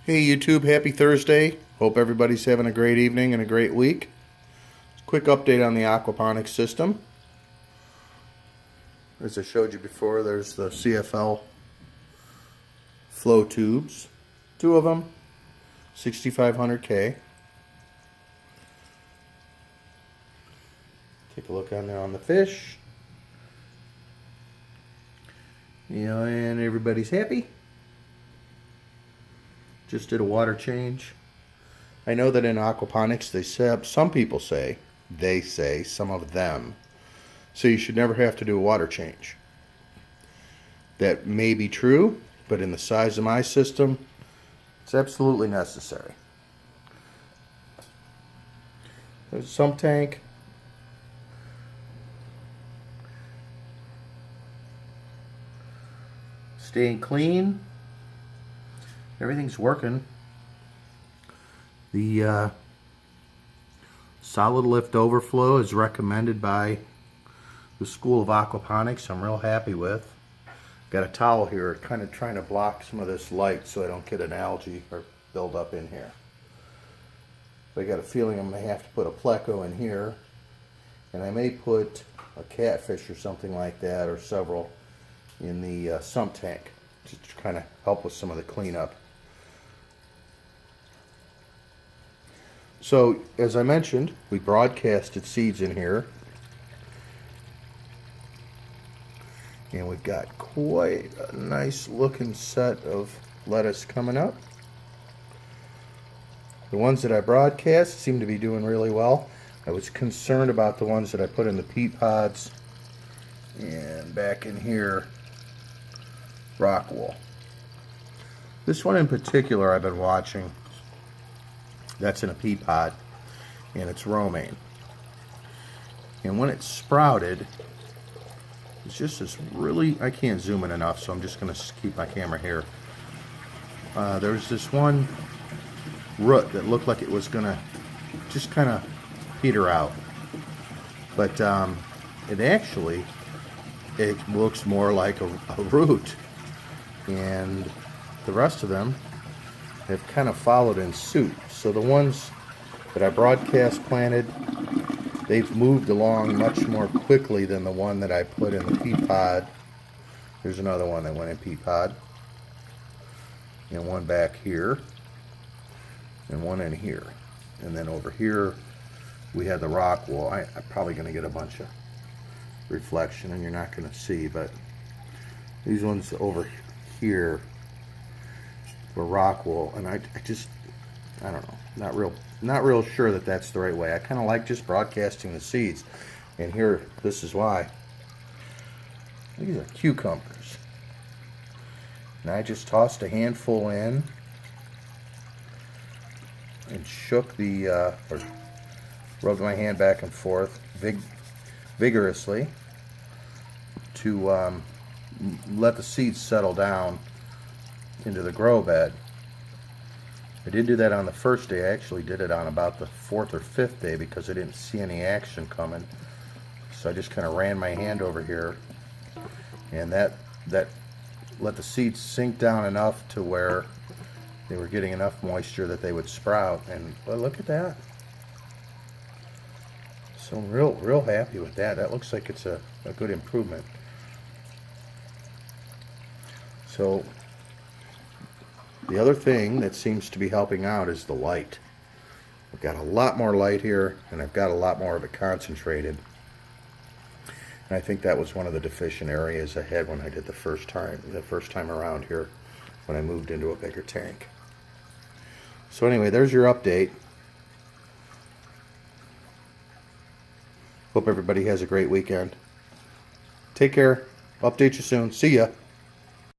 Hey YouTube, happy Thursday. Hope everybody's having a great evening and a great week. Quick update on the aquaponics system. As I showed you before, there's the CFL flow tubes. Two of them, 6500K. Take a look on there on the fish. And everybody's happy. Just did a water change. I know that in aquaponics they say, some people say, some of them, so you should never have to do a water change. That may be true, but in the size of my system, it's absolutely necessary. There's a sump tank. Staying clean. Everything's working. The solid lift overflow is recommended by the School of Aquaponics. I'm real happy with. Got a towel here, kind of trying to block some of this light so I don't get an algae or build up in here. But I got a feeling I'm going to have to put a pleco in here, and I may put a catfish or something like that, or several, in the sump tank, just to kind of help with some of the cleanup. So, as I mentioned, we broadcasted seeds in here. And we've got quite a nice looking set of lettuce coming up. The ones that I broadcast seem to be doing really well. I was concerned about the ones that I put in the peat pods. And back in here, rock wool. This one in particular I've been watching. That's in a pea pod, and it's romaine. And when it's sprouted, it's just this really, I can't zoom in enough, so I'm just going to keep my camera here. There's this one root that looked like it was going to just kind of peter out. But it looks more like a root. And the rest of them have kind of followed in suit. So the ones that I broadcast planted, they've moved along much more quickly than the one that I put in the pea pod. There's another one that went in pea pod. And one back here. And one in here. And then over here we had the rock wool. I'm probably going to get a bunch of reflection and you're not going to see, but these ones over here were rock wool, and I don't know, not real sure that that's the right way. I kind of like just broadcasting the seeds, and here, this is why. These are cucumbers, and I just tossed a handful in and shook the or rubbed my hand back and forth vigorously to let the seeds settle down into the grow bed. I did do that on the first day. I actually did it on about the fourth or fifth day because I didn't see any action coming. So I just kind of ran my hand over here, and that let the seeds sink down enough to where they were getting enough moisture that they would sprout. And well, look at that. So I'm real happy with that. That looks like it's a good improvement. So the other thing that seems to be helping out is the light. I've got a lot more light here, and I've got a lot more of it concentrated. And I think that was one of the deficient areas I had when I did the first time around here, when I moved into a bigger tank. So anyway, there's your update. Hope everybody has a great weekend. Take care. Update you soon. See ya.